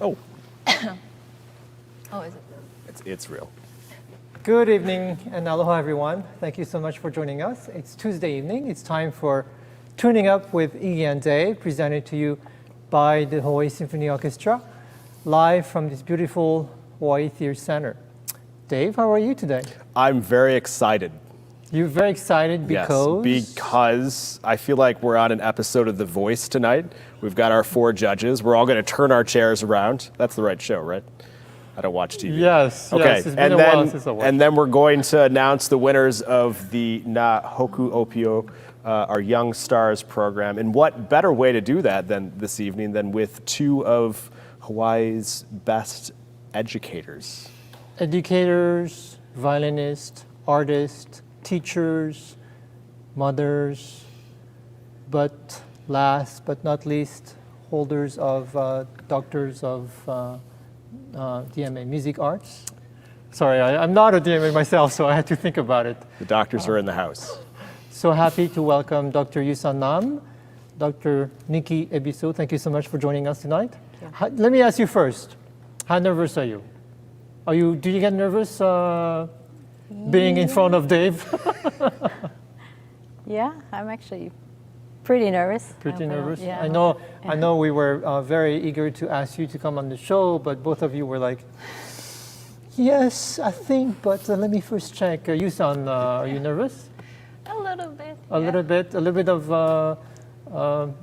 Oh, Oh, is it? it's real. Good evening and aloha everyone. Thank you so much for joining us. It's Tuesday evening. It's time for Tuning Up with Iggy and Dave, presented to you by the Hawaii Symphony Orchestra, live from this beautiful Hawaii Theater Center. Dave, how are you today? I'm very excited. You're very excited because? Yes, because I feel like we're on an episode of The Voice tonight. We've got our 4 judges. We're all going to turn our chairs around. That's the right show, right? I don't watch TV. Yes, okay. yes. It's been a while since I watched. And then we're going to announce the winners of the Nahoku Opio, our Young Stars program. And what better way to do that than this evening than with 2 of Hawaii's best educators. Educators, violinists, artists, teachers, mothers, but last but not least, holders of doctors of DMA, music arts. Sorry, I'm not a DMA myself, so I had to think about it. The doctors are in the house. So happy to welcome Dr. Yuseon, Dr. Nikki Ebisu. Thank you so much for joining us tonight. Let me ask you first, how nervous are you? Do you get nervous being in front of Dave? Yeah, I'm actually pretty nervous. Pretty nervous? Yeah. I know we were very eager to ask you to come on the show, but both of you were like, yes, I think, but let me first check. Yuseon, are you nervous? A little bit. A little bit of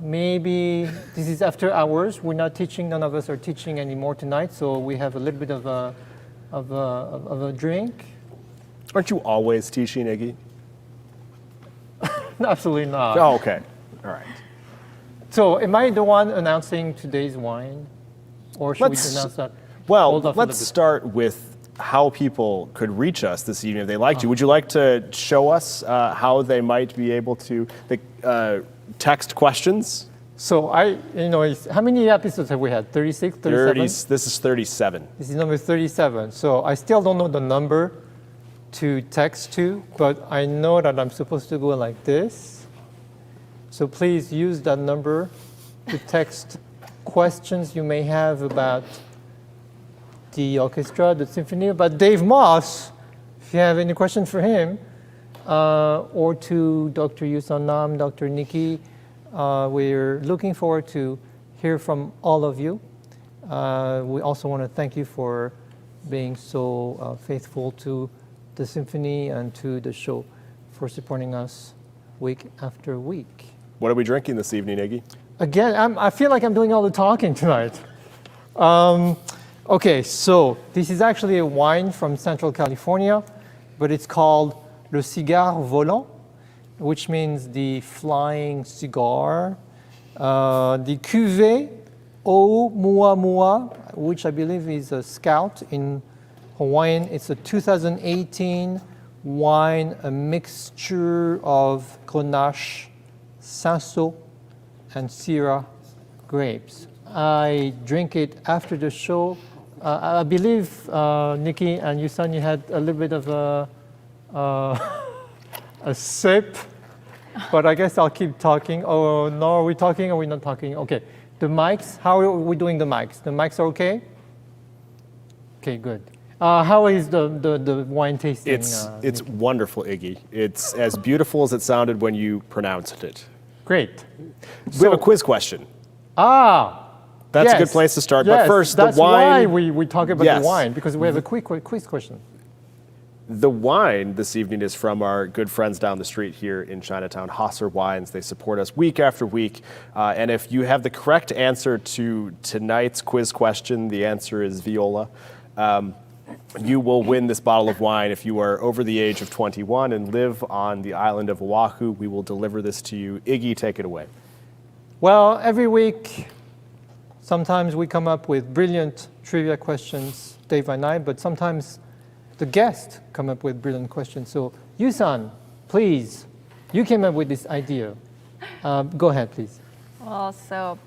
maybe this is after hours. We're not teaching. None of us are teaching anymore tonight, so we have a little bit of a drink. Aren't you always teaching, Iggy? Absolutely not. Oh, okay. All right. So, am I the one announcing today's wine, or should we announce that? Well, Hold off a let's little bit. start with how people could reach us this evening if they like to. Would you like to show us how they might be able to text questions? So how many episodes have we had? 36, 37? This is 37. This is number 37. So I still don't know the number to text to, but I know that I'm supposed to go like this. So please use that number to text questions you may have about the orchestra, the symphony, about Dave Moss, if you have any questions for him, or to Dr. Yuseon, Dr. Nikki. We're looking forward to hear from all of you. We also want to thank you for being so faithful to the symphony and to the show, for supporting us week after week. What are we drinking this evening, Iggy? Again, I feel like I'm doing all the talking tonight. Okay, so this is actually a wine from Central California, but it's called Le Cigare Volant, which means the flying cigar. The cuvée O Mua Mua, which I believe is a scout in Hawaiian. It's a 2018 wine, a mixture of Grenache, Cinsault, and Syrah grapes. I drink it after the show. I believe, Nikki and Yuseon, you had a little bit of a sip, but I guess I'll keep talking. Oh, no, are we talking or are we not talking? Okay, the mics, how are we doing the mics? The mics are okay? Okay, good. How is the wine tasting? It's wonderful, Iggy. It's as beautiful as it sounded when you pronounced it. Great. We have a quiz question. That's a good place to start. Yes, but first, that's the wine. why we talk about Yes. the wine, because we have a quick quiz question. The wine this evening is from our good friends down the street here in Chinatown, Hosser Wines. They support us week after week. And if you have the correct answer to tonight's quiz question, the answer is viola. You will win this bottle of wine. If you are over the age of 21 and live on the island of Oahu, we will deliver this to you. Iggy, take it away. Well, every week, sometimes we come up with brilliant trivia questions, Dave and I, but sometimes the guests come up with brilliant questions. So, Yuseon, please, you came up with this idea. Go ahead, please. Well, so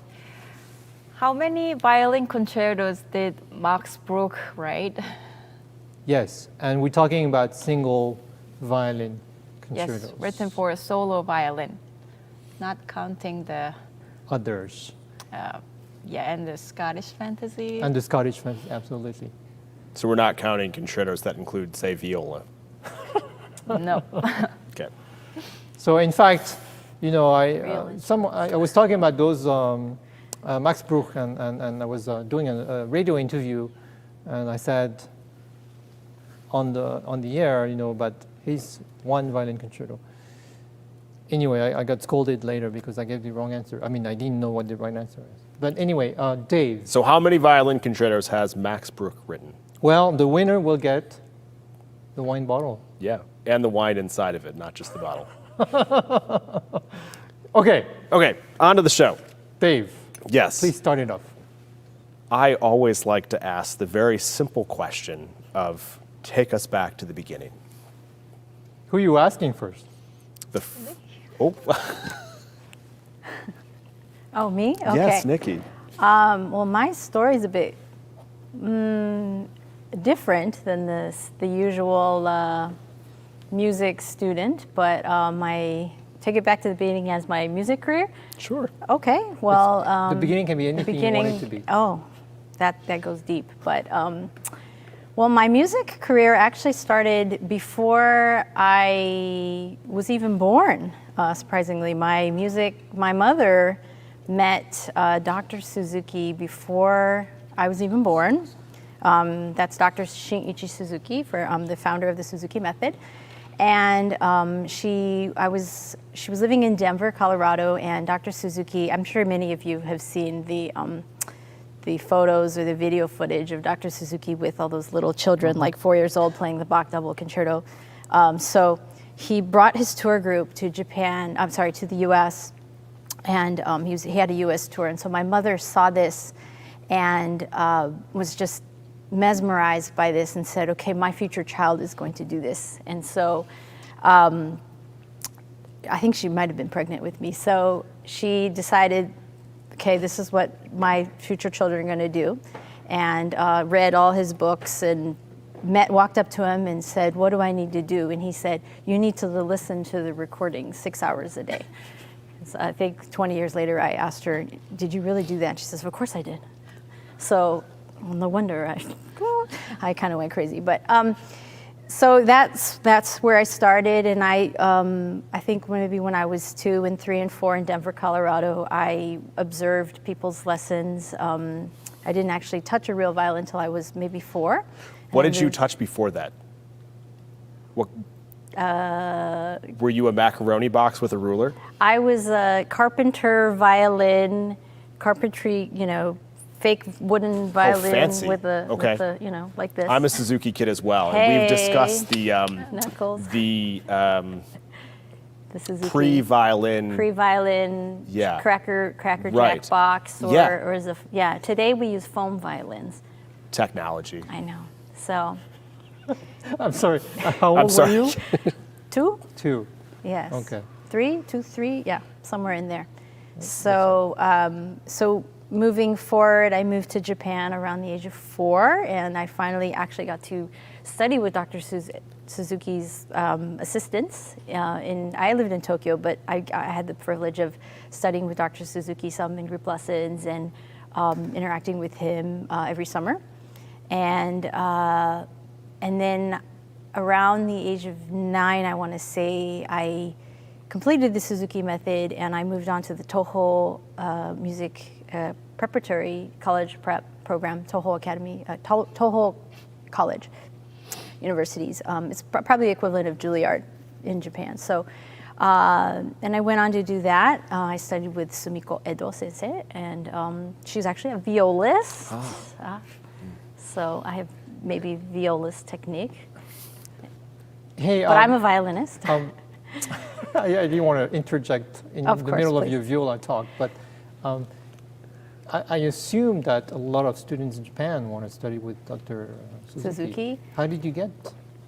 how many violin concertos did Max Brooke write? Yes, and we're talking about single violin concertos. Yes, written for solo violin, not counting the others. Yeah, and the Scottish fantasy. And the Scottish fantasy, absolutely. So we're not counting concertos that include, say, viola. No. Okay. So in fact, you know, I Really? was talking about those Max Bruch, and I was doing a radio interview, and I said on the air, you know, but he's one violin concerto. Anyway, I got scolded later because I gave the wrong answer. I mean, I didn't know what the right answer is. But anyway, Dave. So how many violin concertos has Max Bruch written? Well, the winner will get the wine bottle. Yeah, and the wine inside of it, not just the bottle. Okay, Okay, on to the show. Dave, Yes. please start it off. I always like to ask the very simple question of take us back to the beginning. Who are you asking first? Oh, Oh, me? Okay. yes, Nikki. Well, my story is a bit different than the usual music student, but take it back to the beginning as my music career. Sure. Okay, well, The beginning can be anything you want it to be. Oh, that goes deep. But well, my music career actually started before I was even born. Surprisingly, my mother met Dr. Suzuki before I was even born. That's Dr. Shinichi Suzuki, the founder of the Suzuki method. And she was living in Denver, Colorado, and Dr. Suzuki, I'm sure many of you have seen the photos or the video footage of Dr. Suzuki with all those little children, like 4 years old, playing the Bach double concerto. So he brought his tour group to to the U.S., and he had a U.S. tour. And so my mother saw this and was just mesmerized by this and said, okay, my future child is going to do this. And so I think she might have been pregnant with me. So she decided, okay, this is what my future children are going to do. And read all his books and walked up to him and said, what do I need to do? And he said, you need to listen to the recording 6 hours a day. So I think 20 years later, I asked her, did you really do that? And she says, of course I did. So well, no wonder I kind of went crazy. But so that's where I started. And I think maybe when I was 2 and 3 and 4 in Denver, Colorado, I observed people's lessons. I didn't actually touch a real violin until I was maybe 4. What did you touch before that? What? Were you a macaroni box with a ruler? I was a carpenter violin, carpentry, fake wooden violin fancy. with a, like this. I'm a Suzuki kid as well, and we've discussed Knuckles. the Suzuki pre-violin. Pre-violin, cracker Right. jack box, or is a today we use foam violins. Technology. I know. So I'm sorry, how old were you? 2? 2. Yes. Okay. 3, 2, 3, yeah, somewhere in there. So so moving forward, I moved to Japan around the age of 4, and I finally actually got to study with Dr. Suzuki's assistants. I lived in Tokyo, but I had the privilege of studying with Dr. Suzuki, some in group lessons, and interacting with him every summer. And then around the age of 9, I want to say, I completed the Suzuki method, and I moved on to the Toho Music Preparatory College Prep Program, Toho Academy, Toho College Universities. It's probably the equivalent of Juilliard in Japan. So, and I went on to do that. I studied with Sumiko Edo sensei, and she's actually a violist. So I have maybe violist technique. Hey, but I'm a violinist. I didn't want to interject in Of the course, middle of please. your viola talk, but I assume that a lot of students in Japan want to study with Dr. Suzuki? How did you get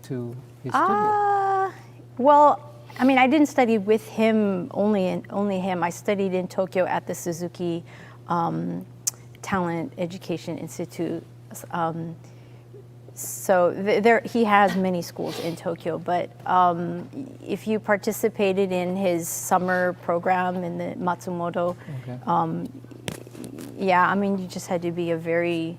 to his studio? Well, I mean, I didn't study with him, only him. I studied in Tokyo at the Suzuki Talent Education Institute. So he has many schools in Tokyo, but if you participated in his summer program in the Matsumoto, yeah, I mean, you just had to be a very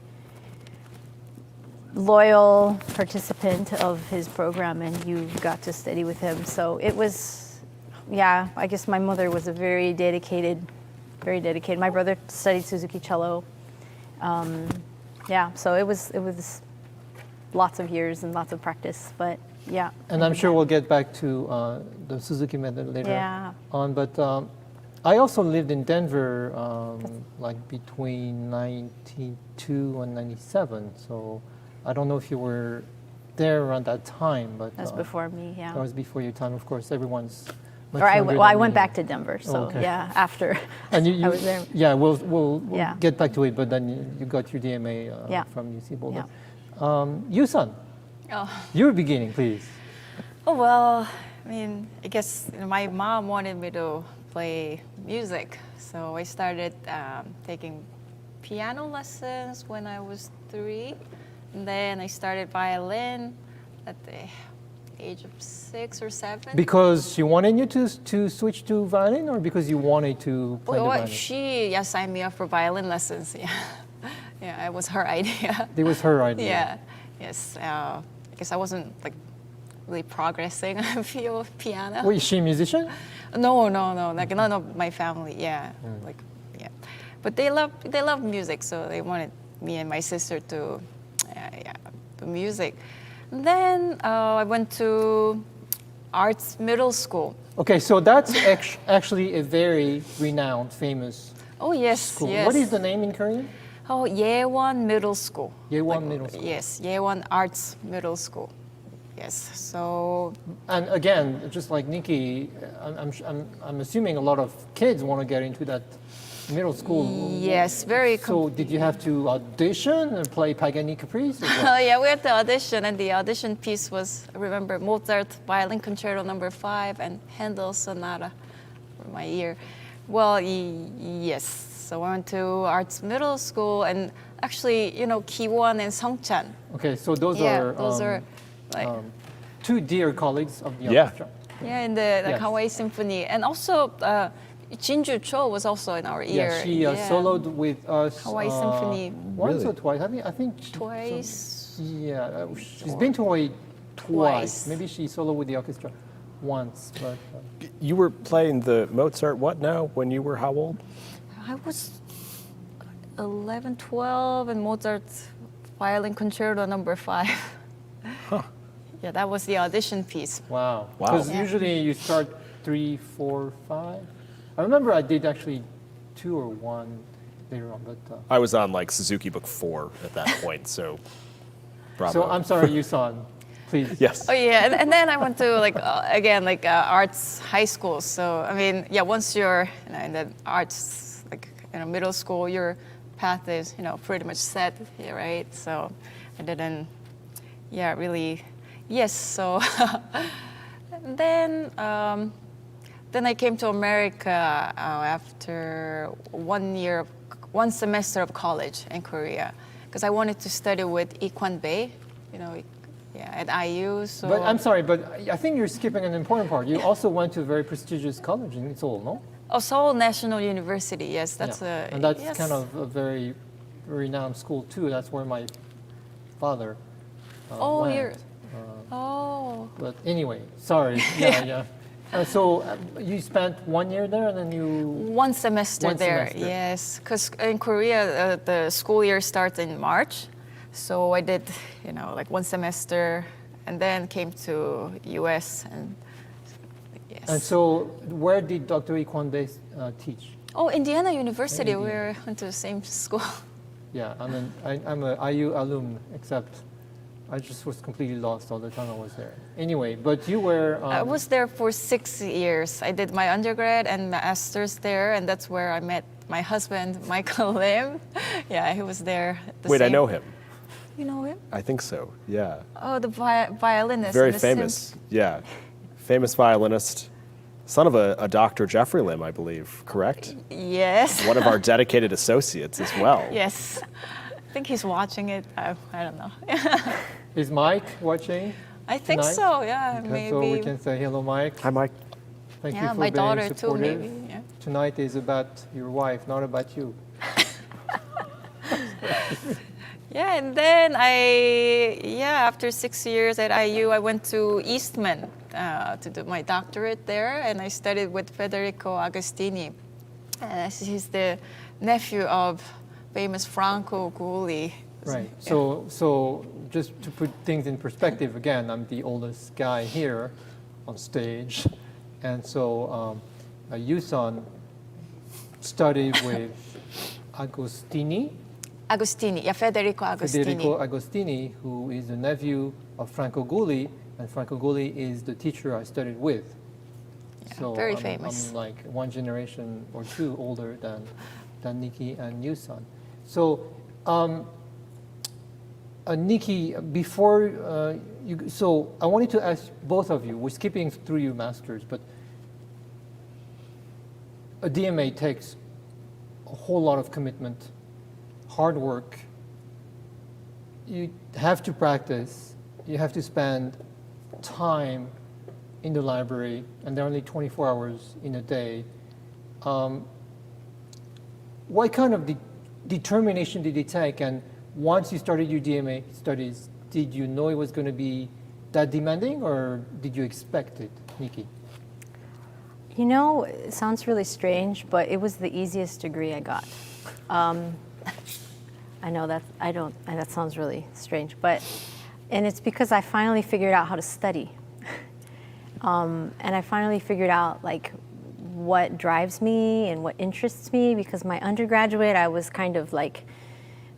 loyal participant of his program, and you got to study with him. So it was, yeah, I guess my mother was a very dedicated. My brother studied Suzuki cello. Yeah, so it was lots of years and lots of practice, but yeah. And I'm sure we'll get back to the Suzuki method later Yeah. on. But I also lived in Denver like between 92 and 97. So I don't know if you were there around that time, but That was before me, yeah. that was before your time. Of course, everyone's much Or I younger I than went me. back to Denver, so Okay. yeah, after And you, I was there. Yeah, we'll Yeah. get back to it. But then you got your DMA Yeah. from UC Boulder. Yeah. Yuseon, Oh. your beginning, please. Oh, well, I mean, I guess my mom wanted me to play music. So I started taking piano lessons when I was 3. And then I started violin at the age of 6 or 7. Because she wanted you to switch to violin, or because you wanted to play the Well, violin? she signed me up for violin lessons. Yeah, yeah, it was her idea. It was her idea. Yeah, yes. I guess I wasn't like really progressing on piano. Wait, is she a musician? No. Like none of my family. Yeah, like yeah. But they love music, so they wanted me and my sister to do music. And then I went to arts middle school. Okay, so that's actually a very renowned, famous Oh yes, school. yes. What is the name in Korean? Oh, Yeewon Middle School. Yeewon Middle School. Yes, Yeewon Arts Middle School. Yes. So And again, just like Nikki, I'm assuming a lot of kids want to get into that middle school. yes, very. So did you have to audition and play Pagani Caprice? Or what? Oh yeah, we had the audition, and the audition piece was, I remember, Mozart Violin Concerto No. 5 and Handel Sonata for my year. Well, yes. So I went to arts middle school, and actually, Kiwon and Songchan. Okay, so those Yeah, those are like two dear colleagues of the Yeah. orchestra. yeah, in the Yes. Hawai'i Symphony, and also Jinju Cho was also in our year. Yeah, she soloed with us Hawai'i Symphony. once Really? or twice. I think Twice. Yeah, she's been to Hawaii twice. Twice. Maybe she soloed with the orchestra once, but You were playing the Mozart what now when you were how old? I was 11, 12, and Mozart's Violin Concerto No. 5. Huh. Yeah, that was the audition piece. wow. Wow. Because Yeah. usually you start 3, 4, 5. I remember I did actually 2 or 1 later on, but I was on like Suzuki Book 4 at that point, so. Bravo. so I'm sorry, Yuseon, please. Yes. Oh yeah, and then I went to arts high school. So I mean, yeah, once you're in the arts middle school, your path is pretty much set, yeah, right? So I didn't, really, yes. So and then I came to America after 1 semester of college in Korea, because I wanted to study with Ekwandes, at IU. So. But I'm sorry, but I think you're skipping an important part. You also went to a very prestigious college in Seoul, no? Oh, Seoul National University. Yes, that's Yeah. And that's yes. kind of a very renowned school too. That's where my father Oh, went. you're. Oh. But anyway, sorry. Yeah. So you spent 1 year there, and then you. 1 semester One there. semester. Yes, because in Korea the school year starts in March, so I did 1 semester, and then came to U.S. and yes. And so, where did Dr. Ekwandes teach? Oh, Indiana University. Indiana. We went to the same school. Yeah, I'm a IU alum, except I just was completely lost all the time I was there. Anyway, but you were. I was there for 6 years. I did my undergrad and master's there, and that's where I met my husband, Michael Lim. Yeah, he was there. Wait, I know him. You know him? I think so, yeah. Oh, the violinist. Very in the famous, yeah. Famous violinist. Son of a Dr. Jeffrey Lim, I believe, correct? Yes. One of our dedicated associates as well. Yes. I think he's watching it. I don't know. Is Mike watching? I think Tonight? so. Yeah, Okay, maybe. so we can say hello, Mike. Hi, Mike. Thank you Yeah, for my being daughter too. supportive. Maybe. Yeah. Tonight is about your wife, not about you. Yeah, and then after 6 years at IU, I went to Eastman to do my doctorate there, and I studied with Federico Agostini. He's the nephew of famous Franco Gulli. Right. So just to put things in perspective, again, I'm the oldest guy here on stage, and so Yuseon studied with Federico Agostini. Federico Agostini, who is the nephew of Franco Gulli, and Franco Gulli is the teacher I studied with. Yeah, So very famous. I'm like one generation or two older than Nikki and Yuseon. So, Nikki, before so I wanted to ask both of you. We're skipping through your masters, but a DMA takes a whole lot of commitment, hard work. You have to practice. You have to spend time in the library, and there are only 24 hours in a day. What kind of determination did it take? And once you started your DMA studies, did you know it was going to be that demanding, or did you expect it, Nikki? You know, it sounds really strange, but it was the easiest degree I got. I know that that sounds really strange, and it's because I finally figured out how to study. And I finally figured out like what drives me and what interests me, because my undergraduate, I was kind of like,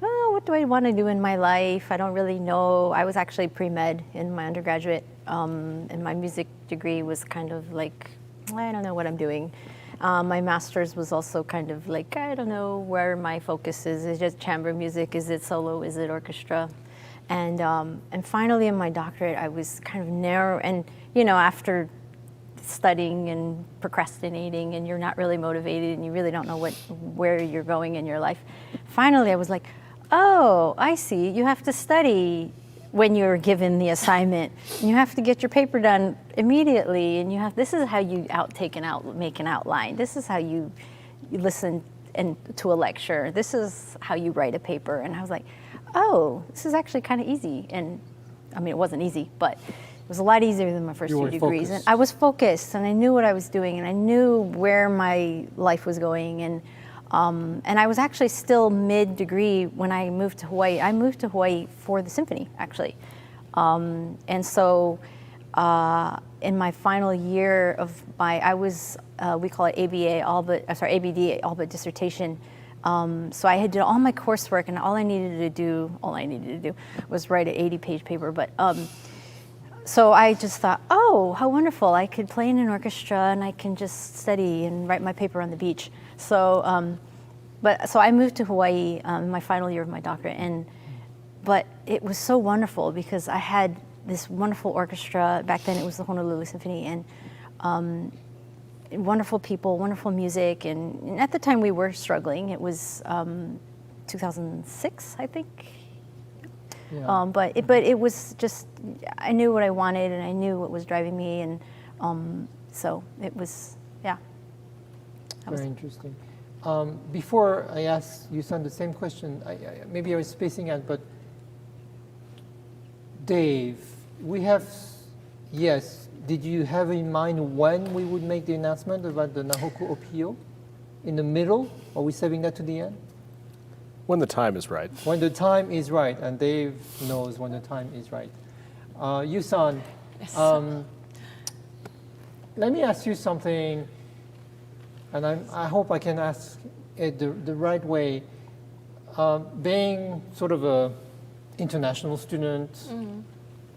oh, what do I want to do in my life? I don't really know. I was actually pre-med in my undergraduate, and my music degree was kind of like, I don't know what I'm doing. My master's was also kind of like, I don't know where my focus is. Is it just chamber music? Is it solo? Is it orchestra? And finally in my doctorate, I was kind of narrow. And you know, after studying and procrastinating, and you're not really motivated, and you really don't know where you're going in your life, finally I was like, oh, I see. You have to study when you're given the assignment. And you have to get your paper done immediately, and this is how you make an outline. This is how you listen to a lecture. This is how you write a paper. And I was like, oh, this is actually kind of easy. And I mean, it wasn't easy, but it was a lot easier than my first two degrees. Focused. And I was focused, and I knew what I was doing, and I knew where my life was going. And I was actually still mid-degree when I moved to Hawaii. I moved to Hawaii for the symphony, actually. And so in my final year of I was, we call it ABD, all but dissertation. So I had done all my coursework, and all I needed to do was write an 80-page paper. But so I just thought, oh, how wonderful! I could play in an orchestra, and I can just study and write my paper on the beach. So, so I moved to Hawaii in my final year of my doctorate, but it was so wonderful because I had this wonderful orchestra. Back then, it was the Honolulu Symphony, and wonderful people, wonderful music, and at the time we were struggling. It was 2006, I think. Yeah. But it was just, I knew what I wanted, and I knew what was driving me, and so it was, yeah. Very interesting. Before I ask Yuseon the same question, maybe I was spacing out, but Dave, did you have in mind when we would make the announcement about the Nahoku Opio? In the middle? Are we saving that to the end? When the time is right. When the time is right, and Dave knows when the time is right. Yuseon, Yes. Let me ask you something, and I hope I can ask it the right way. Being sort of a international student,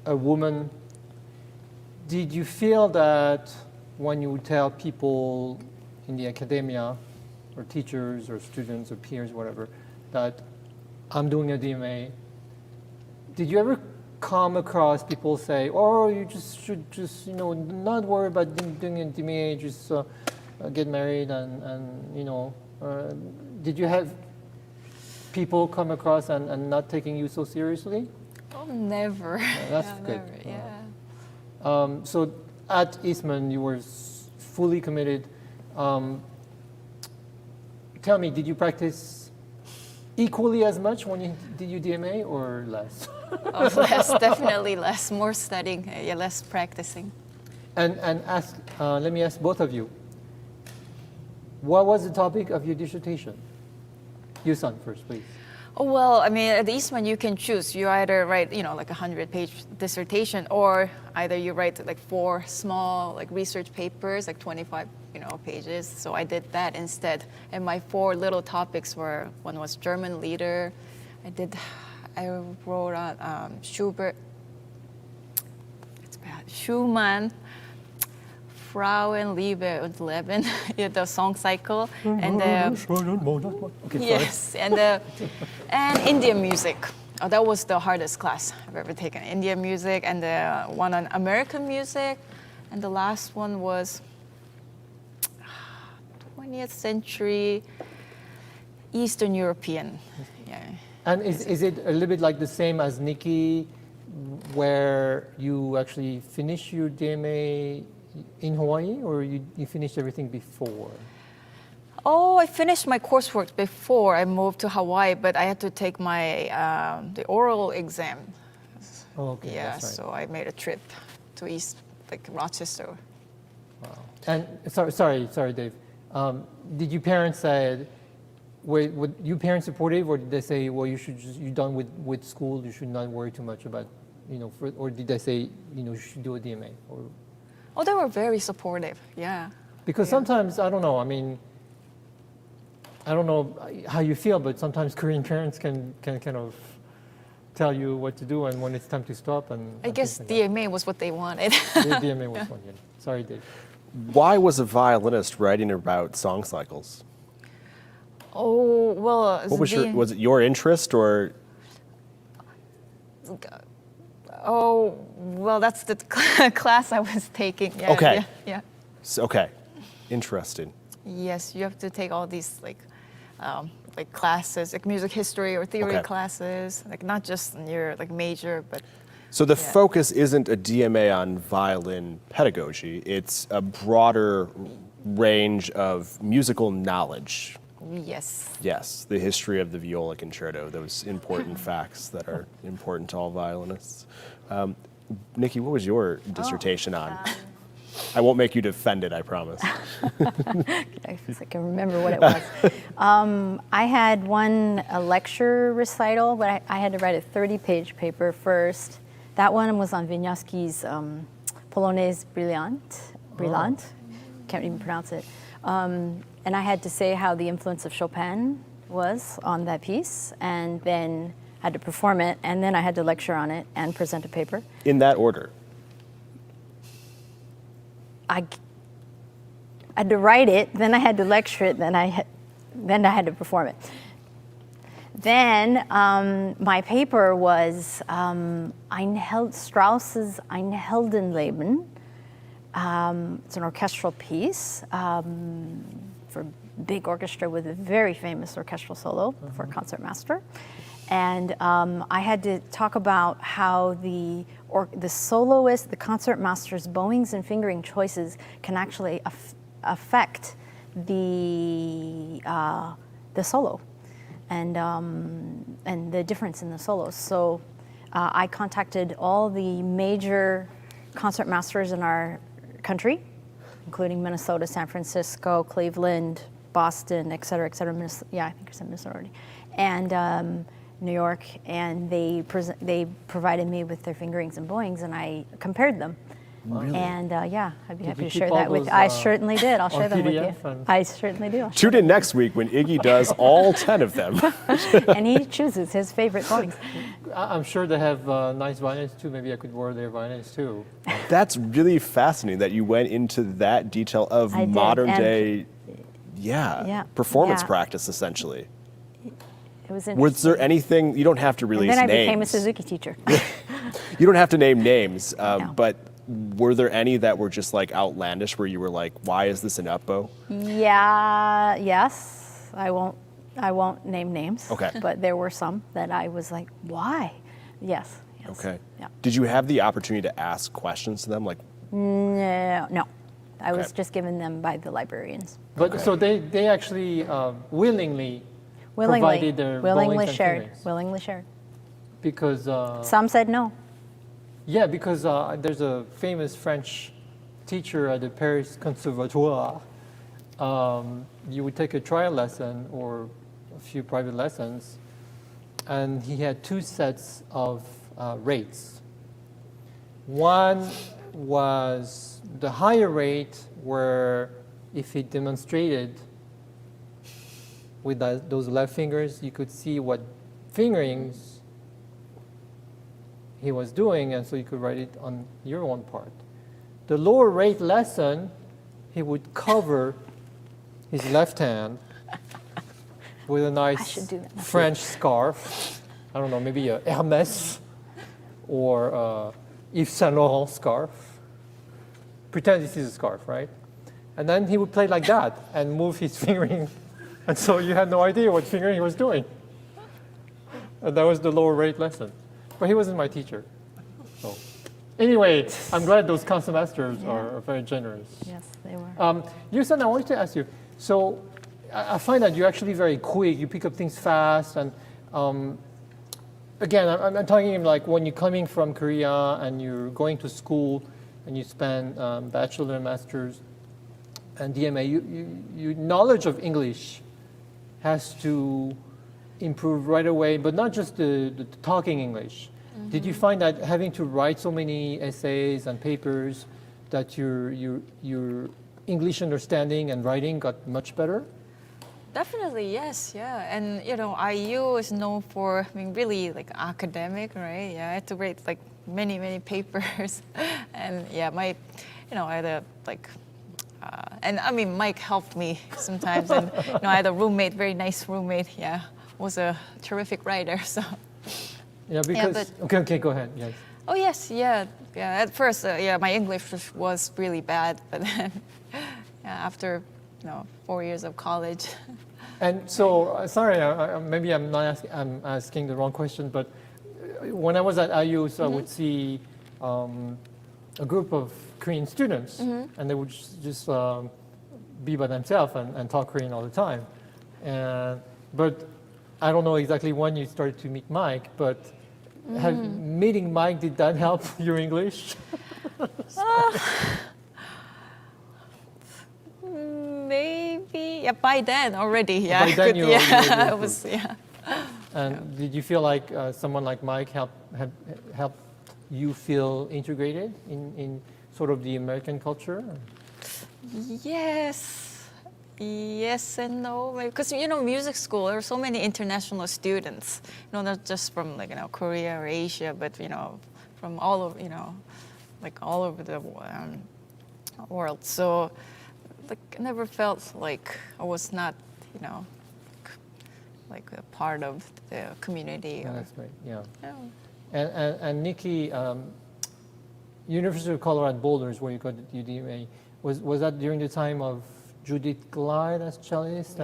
a woman, did you feel that when you would tell people in the academia, or teachers, or students, or peers, whatever, that I'm doing a DMA, did you ever come across people say, oh, you should not worry about doing a DMA, just get married and did you have people come across and not taking you so seriously? Oh, never. That's Yeah, good. Never, yeah. So at Eastman, you were fully committed. Tell me, did you practice equally as much when you did your DMA or less? Oh, less, definitely less. More studying, yeah, less practicing. And let me ask both of you. What was the topic of your dissertation? Yuseon first, please. Oh, well, I mean, at Eastman, you can choose. You either write, like a 100-page dissertation, or either you write like 4 small, like research papers, like 25, pages. So I did that instead. And my 4 little topics were, one was German lieder. I wrote on Schubert. It's bad. Schumann. Frauenliebe und Leben, the song cycle, and yes, and Indian music. Oh, that was the hardest class I've ever taken. Indian music, and the one on American music, and the last one was 20th century Eastern European. Yeah. And is it a little bit like the same as Nikki, where you actually finish your DMA in Hawaii, or you finished everything before? Oh, I finished my coursework before I moved to Hawaii, but I had to take my the oral exam. Oh, okay. Yeah, That's right. so I made a trip to Rochester. Wow. And sorry, Dave. Did your parents say, were you parents supportive, or did they say, well, you're done with school, you should not worry too much about, or did they say, you should do a DMA? Or Oh, they were very supportive. Yeah. because sometimes I don't know. I mean, I don't know how you feel, but sometimes Korean parents can kind of tell you what to do and when it's time to stop. And I guess things like DMA was what they wanted. that. The DMA was one. Yeah. Sorry, Dave. Why was a violinist writing about song cycles? Oh, well. What was it your interest, or? Oh, well, that's the class I was taking. Yeah, Okay. Yeah. Okay, interesting. Yes, you have to take all these like classes, like music history or theory Okay. classes, like not just in your major, but So the Yeah. focus isn't a DMA on violin pedagogy, it's a broader range of musical knowledge. yes. Yes, the history of the viola concerto, those important facts that are important to all violinists. Nikki, what was your dissertation on? I won't make you defend it, I promise. I can remember what it was. I had a lecture recital, but I had to write a 30-page paper first. That one was on Wieniawski's Polonaise Brillant. Can't even pronounce it. And I had to say how the influence of Chopin was on that piece, and then had to perform it, and then I had to lecture on it and present a paper. In that order. I had to write it, then I had to lecture it, then I had to perform it. Then my paper was Strauss's Ein Heldenleben. It's an orchestral piece for a big orchestra with a very famous orchestral solo for Concertmaster. And I had to talk about how the soloist, the concertmaster's bowings and fingering choices can actually affect the solo and the difference in the solos. So I contacted all the major concertmasters in our country, including Minnesota, San Francisco, Cleveland, Boston, et cetera, I think I said Minnesota already, and New York, and they provided me with their fingerings and bowings, and I compared them. Really? And yeah, I'd be happy you to share keep all that with. those, I certainly did. I'll on share them with PDF you. and- I certainly do. Tune in next week when Iggy does all 10 of them. And he chooses his favorite bowings. I'm sure they have nice violins too. Maybe I could borrow their violins too. That's really fascinating that you went into that detail of I did, modern and- day, performance yeah. practice, essentially. It was interesting. Was there anything, you don't have to And release then I names. became a Suzuki teacher. You don't have to name names, No. but were there any that were just like outlandish where you were like, why is this an upbow? Yeah, yes. I won't name names. Okay. But there were some that I was like, why? Yes. Okay. Yeah. Did you have the opportunity to ask questions to them? Like, No. I was Okay. just given them by the librarians. But Okay. so they actually willingly provided their willingly bowlings and shared, fingerings? willingly shared. Because Some said no. yeah, because there's a famous French teacher at the Paris Conservatoire. You would take a trial lesson or a few private lessons, and he had two sets of rates. One was the higher rate, where if he demonstrated with those left fingers, you could see what fingerings he was doing, and so you could write it on your own part. The lower rate lesson, he would cover his left hand with a nice should do that. French scarf. I don't know, maybe a Hermès or a Yves Saint Laurent scarf. Pretend this is a scarf, right? And then he would play like that and move his fingering. And so you had no idea what fingering he was doing. And that was the lower rate lesson. But he wasn't my teacher. So anyway, I'm glad those concertmasters are very generous. Yes, they were. Yuseon, I wanted to ask you, so I find that you're actually very quick, you pick up things fast, and again, I'm talking like when you're coming from Korea and you're going to school and you spend bachelor, master's, and DMA, your knowledge of English has to improve right away, but not just the talking English. Mm-hmm. Did you find that having to write so many essays and papers that your English understanding and writing got much better? Definitely, yes, yeah. And IU is known for being really like academic, right? Yeah, I had to write like many papers, and yeah, I had a and I mean Mike helped me sometimes, and I had a roommate, very nice roommate. Yeah, was a terrific writer. So yeah, because okay, go ahead. Yes. Oh yes, yeah. At first, my English was really bad, but then after 4 years of college. And so, sorry, maybe I'm asking the wrong question, but when I was at IU, so I would see a group of Korean students, and they would just be by themselves and talk Korean all the time. But I don't know exactly when you started to meet Mike, but meeting Mike, did that help your English? Maybe, yeah. By then already, yeah. By then you already it was, yeah. And did you feel like someone like Mike helped you feel integrated in sort of the American culture? Yes and no, because music school, there are so many international students, not just from Korea or Asia, but from all over, all over the world. So I never felt like I was not like a part of the community. Yeah, that's great. Yeah. Yeah. And Nikki, University of Colorado Boulder is where you got the UDMA. Was that during the time of Judith Glide as cellist?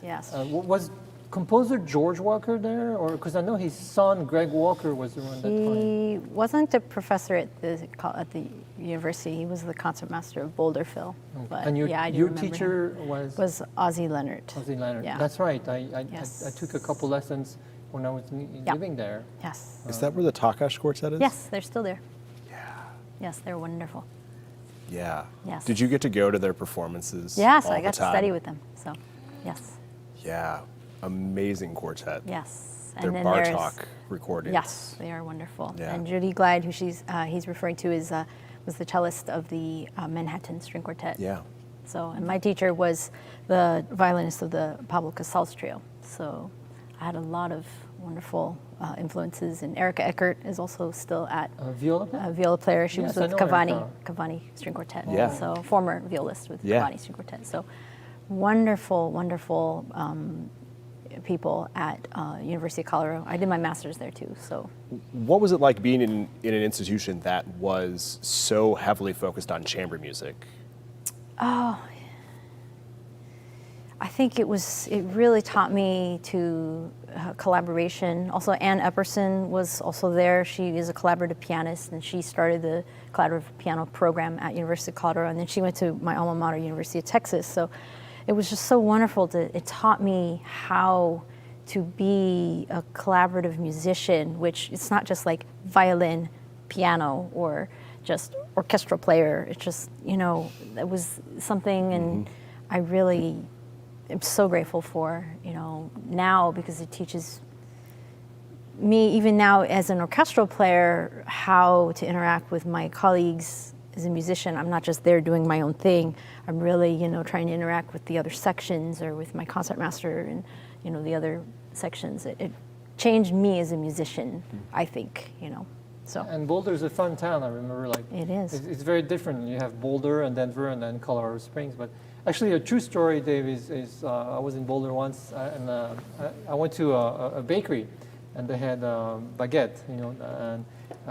Yes. Was composer George Walker there, or because I know his son Greg Walker was around that time? He wasn't a professor at the university. He was the concertmaster of Boulder Phil. But And your remember teacher him. was Ozzie Leonard. Ozzie Leonard. Yeah. That's right. I Yes. took a couple lessons when I was living there. Yes. Is that where the Takash Quartet is? Yes, they're still there. Yeah. Yes, they're wonderful. Yeah. Yes. Did you get to go to their performances? Yes, all I the got to time? study with them. So, yes, Yeah. Amazing quartet. yes. Their then Bartok recordings. Yes, they are wonderful. Yeah. And Judy Glide, who he's referring to, was the cellist of the Manhattan String Quartet. Yeah. So, and my teacher was the violinist of the Pablo Casals trio. So, I had a lot of wonderful influences. And Erica Eckert is also still at Viola? a viola player. She Yes, was I with know Cavani String Quartet. Yeah. So, former violist with Yeah. Cavani String Quartet. So, wonderful people at University of Colorado. I did my master's there too. So, What was it like being in an institution that was so heavily focused on chamber music? I think it really taught me to collaboration. Also, Ann Epperson was also there. She is a collaborative pianist, and she started the collaborative piano program at University of Colorado, and then she went to my alma mater, University of Texas. So it was just so wonderful. It taught me how to be a collaborative musician, which it's not just like violin, piano, or just orchestra player. It's just, that was something, and I really am so grateful for, now, because it teaches me, even now as an orchestral player, how to interact with my colleagues as a musician. I'm not just there doing my own thing. I'm really, trying to interact with the other sections or with my concertmaster and, the other sections. It changed me as a musician, I think, so. And Boulder's a fun town. I remember, It is. It's very different. You have Boulder and Denver and then Colorado Springs. But actually, a true story, Dave, is I was in Boulder once, and I went to a bakery, and they had baguette, and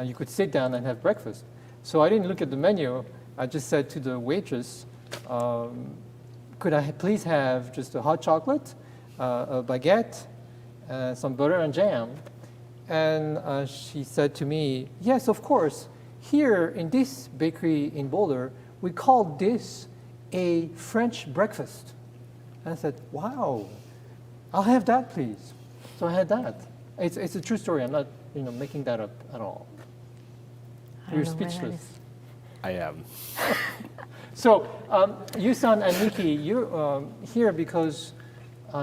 you could sit down and have breakfast. So I didn't look at the menu. I just said to the waitress, could I please have just a hot chocolate, a baguette, some butter and jam? And she said to me, yes, of course. Here in this bakery in Boulder, we call this a French breakfast. And I said, wow, I'll have that, please. So I had that. It's a true story. I'm not, making that up at all. You're speechless. I am. So, Yuseon and Nikki, you're here because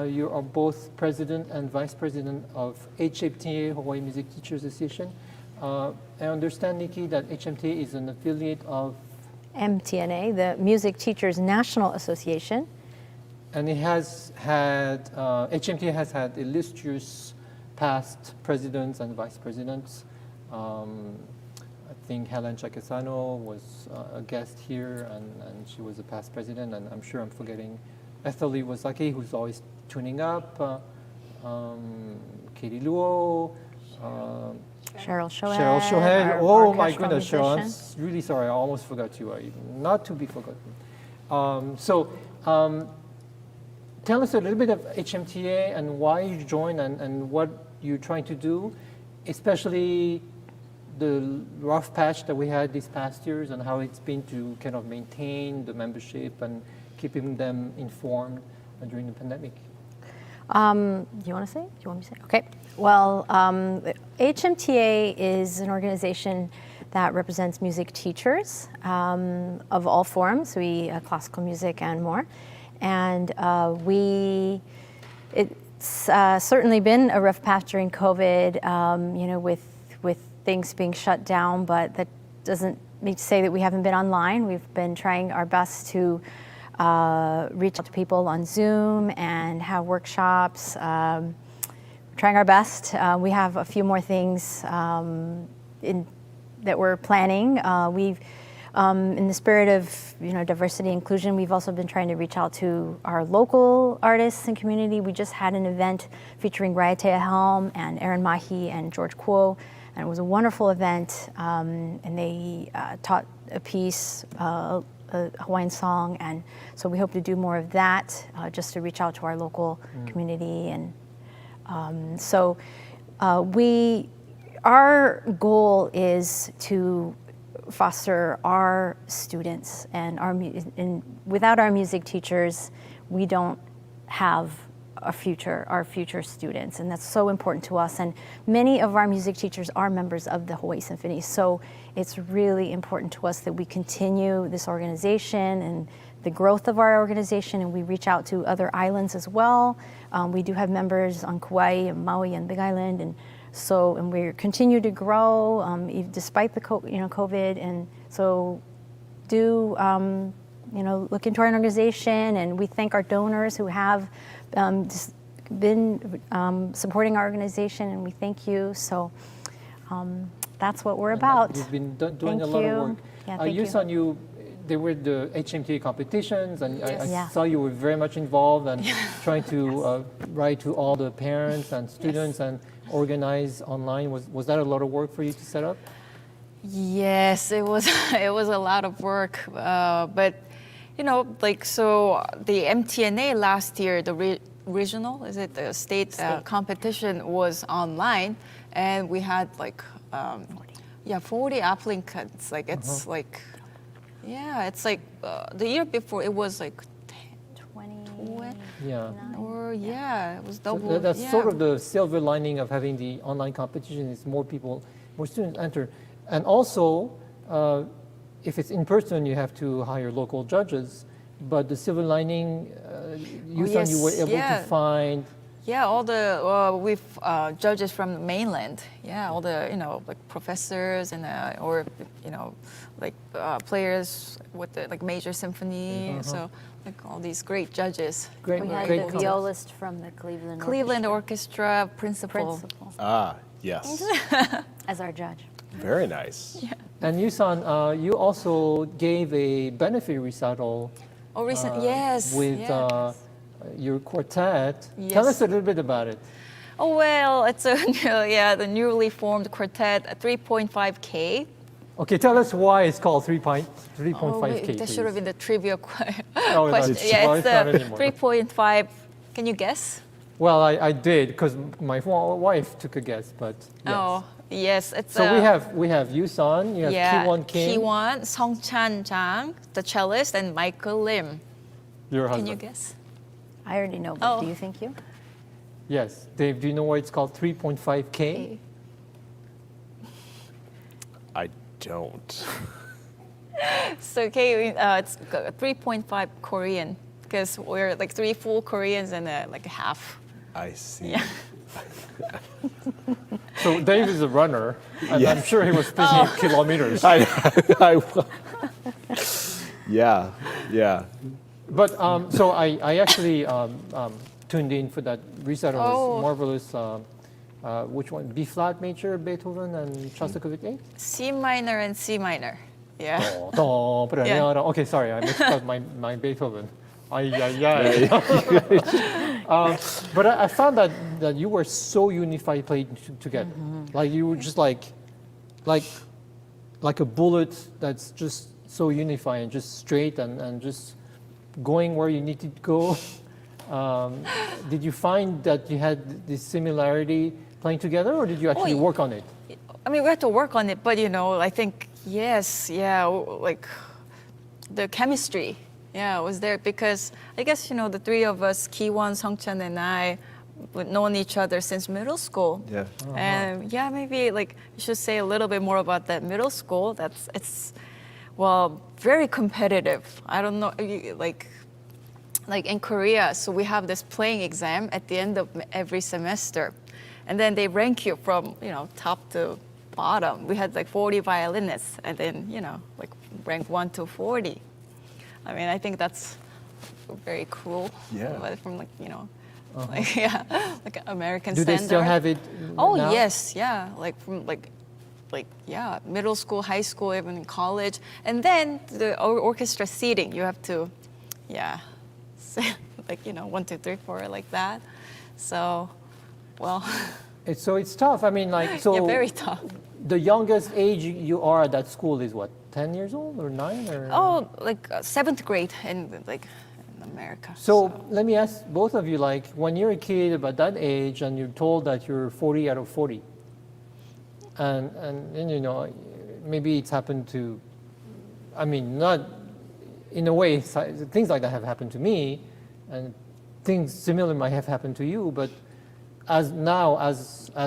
you are both president and vice president of HMTA, Hawaii Music Teachers Association. I understand, Nikki, that HMTA is an affiliate of MTNA, the Music Teachers National Association. And it has had, HMTA has had illustrious past presidents and vice presidents. I think Helen Chakasano was a guest here, and she was a past president, and I'm sure I'm forgetting Ethel Iwasaki, who's always tuning up, Katie Luo, Cheryl Shohead. Sheryl Shohead. our Oh my orchestral goodness, Cheryl, musician. I'm really sorry. I almost forgot you. Not to be forgotten. Tell us a little bit of HMTA and why you joined and what you're trying to do, especially the rough patch that we had these past years and how it's been to kind of maintain the membership and keeping them informed during the pandemic. Do you want to say? Do you want me to say? Okay. Well, HMTA is an organization that represents music teachers of all forms, classical music and more. And it's certainly been a rough patch during COVID, with things being shut down, but that doesn't mean to say that we haven't been online. We've been trying our best to reach out to people on Zoom and have workshops, trying our best. We have a few more things that we're planning. We've, in the spirit of diversity and inclusion, we've also been trying to reach out to our local artists and community. We just had an event featuring Raiatea Helm and Aaron Mahi and George Kuo, and it was a wonderful event. And they taught a piece, a Hawaiian song, and so we hope to do more of that, just to reach out to our local community. And our goal is to foster our students, and without our music teachers, we don't have our future students, and that's so important to us. And many of our music teachers are members of the Hawaii Symphony, so it's really important to us that we continue this organization and the growth of our organization, and we reach out to other islands as well. We do have members on Kauai and Maui and Big Island, and we continue to grow despite the COVID, and so look into our organization, and we thank our donors who have been supporting our organization, and we thank you. So that's what we're about. You've been doing Thank a lot you. of work. Yeah, thank you. There were the HMTA competitions, and Yes. I saw you were very much involved and trying to write to all the parents and students and organize online. Was that a lot of work for you to set up? Yes, it was. It was a lot of work, but so the MTNA last year, the regional, the state competition was online, and we had 40 applicants. The year before it was 20. Yeah. Or it was So double. that's yeah. sort of the silver lining of having the online competition is more students enter. And also, if it's in person, you have to hire local judges. But the silver lining, you were able to find. Yeah, all the with judges from the mainland. Yeah, all the like professors and or like players with the like major symphony. So like all these great judges. Great, We had great the comments. violist from the Cleveland Cleveland Orchestra principal. Ah, yes. as our judge. Very nice. And Yuseon, you also gave a benefit recital Oh, recent, yes. with yes. your quartet. Yes. Tell us a little bit about it. Oh well, it's the newly formed quartet, 3.5K. Okay, tell us why it's called 3.5K. Oh, wait, that please. should have been the trivia Oh, question. it's Yeah, not it's the anymore. 3.5. Can you guess? Well, I did because my wife took a guess, but yes. Oh, yes. It's So we have Yuseon, you have Ki-won Kim, Ki-won, Song-chan Jang, the cellist, and Michael Lim. your Can husband. you guess? I already know, but Oh. do you think you? Yes. Dave, do you know why it's called 3.5K? I don't. So it's 3.5 Korean because we're like 3 full Koreans and like a half. I see. Yeah. So Dave is a runner, and I'm sure he was thinking Oh. kilometers. Yeah. But so I actually tuned in for that recital. It Oh. was marvelous. Which one? B flat major, Beethoven, and Shostakovich 8? C minor and C minor. Yeah. Okay, sorry, I mixed up my Beethoven. But I found that you were so unified playing together. Like you were just like a bullet that's just so unified and just straight and just going where you need to go. Did you find that you had this similarity playing together, or did you actually work on it? I mean, we had to work on it, but I think like the chemistry, was there because I guess the three of us, Ki-won, Sung-chan, and I, we've known each other since middle school. Yeah. And maybe like you should say a little bit more about that middle school. It's very competitive. I don't know, like in Korea, so we have this playing exam at the end of every semester. And then they rank you from, top to bottom. We had like 40 violinists and then, like rank 1 to 40. I mean, I think that's very cool. Yeah. But from like American Do standard. they still have it Oh, now? yes, yeah. Like from middle school, high school, even in college. And then the orchestra seating, you have to, like 1, 2, 3, 4, like that. So, well, It's tough. I mean, like, so very tough. the youngest age you are at that school is what, 10 years old or 9? Or? Oh, like 7th grade in America. So let me ask both of you, like, when you're a kid about that age and you're told that you're 40 out of 40, and maybe it's happened to, I mean, not in a way, things like that have happened to me, and things similar might have happened to you, but as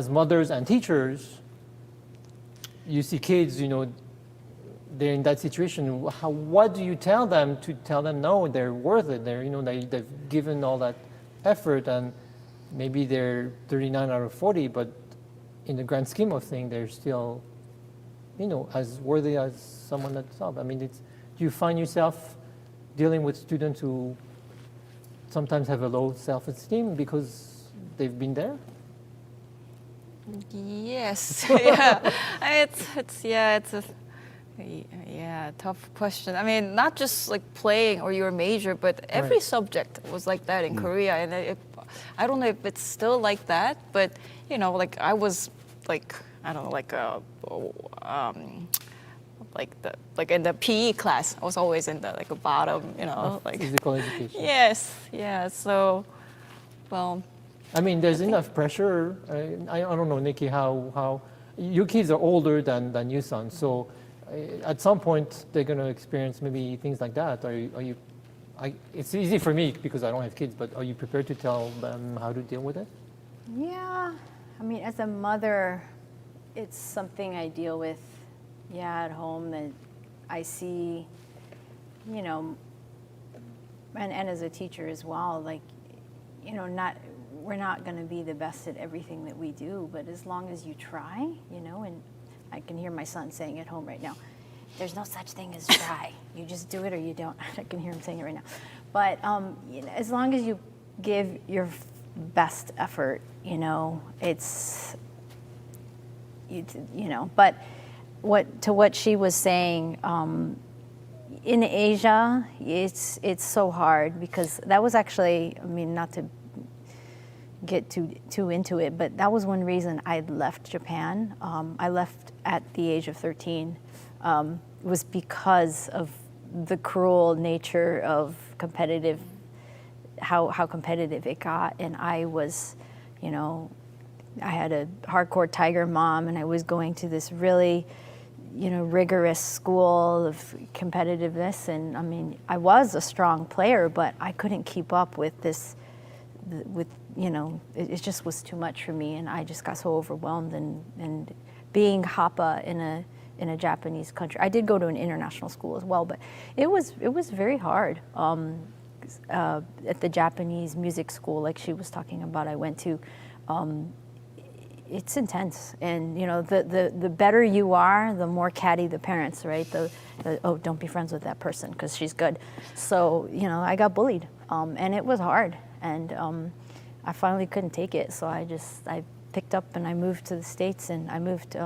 mothers and teachers, you see kids, they're in that situation. What do you tell them to tell them no, they're worth it? They've given all that effort, and maybe they're 39 out of 40, but in the grand scheme of things, they're still, as worthy as someone that's up. I mean, do you find yourself dealing with students who sometimes have a low self-esteem because they've been there? Yes, yeah. It's a tough question. I mean, not just like playing or your major, but every subject was like that in Korea, and I don't know if it's still like that, but like I was like I don't know, like in the PE class, I was always in the bottom, like Physical education. yes, yeah. So, well. I mean, there's enough pressure. I don't know, Nikki, how your kids are older than Yuseon, so at some point they're going to experience maybe things like that. Are you it's easy for me because I don't have kids, but are you prepared to tell them how to deal with it? Yeah, I mean, as a mother, it's something I deal with, at home that I see, and as a teacher as well, like, we're not going to be the best at everything that we do, but as long as you try, and I can hear my son saying at home right now, there's no such thing as try. You just do it or you don't. I can hear him saying it right now. But as long as you give your best effort, it's, but what she was saying, in Asia, it's so hard because that was actually, not to get too into it, but that was one reason I left Japan. I left at the age of 13. Was because of the cruel nature of how competitive it got, and I was, I had a hardcore tiger mom, and I was going to this really, rigorous school of competitiveness, and I was a strong player, but I couldn't keep up with this, it just was too much for me, and I just got so overwhelmed, and being Hapa in a Japanese country. I did go to an international school as well, but it was very hard. At the Japanese music school, like she was talking about, I went to, it's intense, and the better you are, the more catty the parents, right? Oh, don't be friends with that person because she's good. So I got bullied, and it was hard, and I finally couldn't take it. So I picked up and I moved to the States, and I moved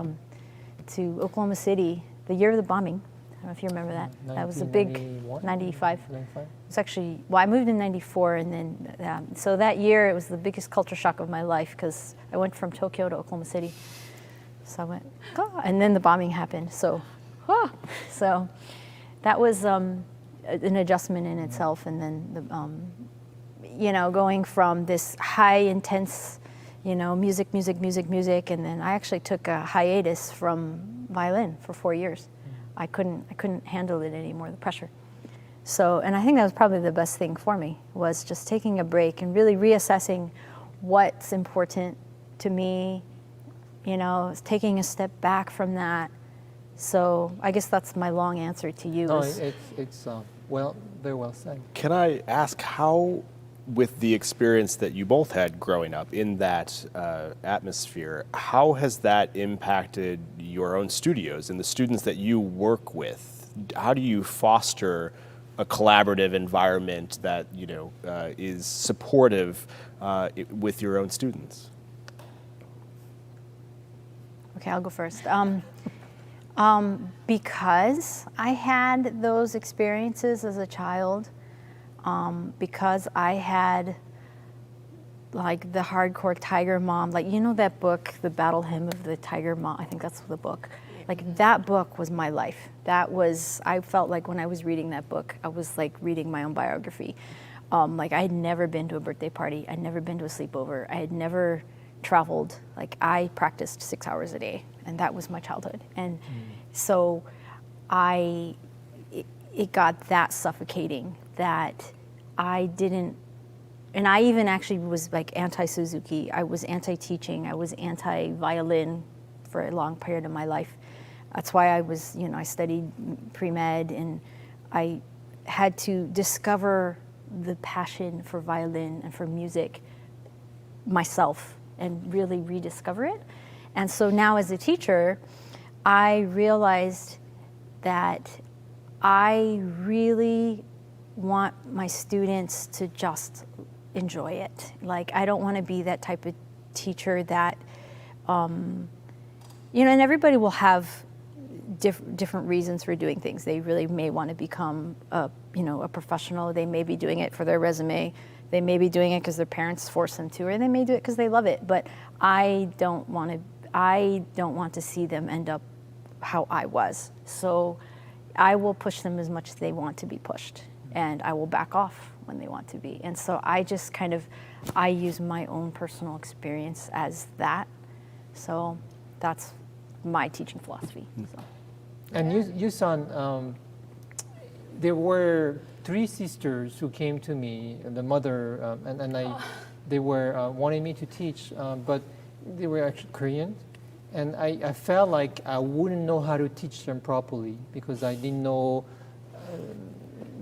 to Oklahoma City the year of the bombing. I don't know if you remember that. That was a big 95. It's actually, I moved in 94, and then, so that year it was the biggest culture shock of my life because I went from Tokyo to Oklahoma City. So I went, and then the bombing happened. So, so that was an adjustment in itself. And then, going from this high intense, music, and then I actually took a hiatus from violin for 4 years. I couldn't handle it anymore, the pressure. So, and I think that was probably the best thing for me, was just taking a break and really reassessing what's important to me, taking a step back from that. So I guess that's my long answer to you. No, it's very well said. Can I ask how, with the experience that you both had growing up in that atmosphere, how has that impacted your own studios and the students that you work with? How do you foster a collaborative environment that is supportive with your own students? Okay, I'll go first. Because I had those experiences as a child, because I had like the hardcore tiger mom, like that book, The Battle Hymn of the Tiger Mom, I think that's the book. Like that book was my life. I felt like when I was reading that book, I was like reading my own biography. Like I had never been to a birthday party, I'd never been to a sleepover, I had never traveled. Like I practiced 6 hours a day, and that was my childhood. And so it got that suffocating that I didn't, and I even actually was like anti-Suzuki. I was anti-teaching. I was anti-violin for a long period of my life. That's why I was, I studied pre-med, and I had to discover the passion for violin and for music myself and really rediscover it. And so now as a teacher, I realized that I really want my students to just enjoy it. Like, I don't want to be that type of teacher that, and everybody will have different reasons for doing things. They really may want to become a professional. They may be doing it for their resume. They may be doing it because their parents force them to, or they may do it because they love it. But I don't want to see them end up how I was. So I will push them as much as they want to be pushed, and I will back off when they want to be. And so I just I use my own personal experience as that. So that's my teaching philosophy. So. And Yuseon, there were three sisters who came to me, the mother, they were wanting me to teach, but they were actually Korean. And I felt like I wouldn't know how to teach them properly because I didn't know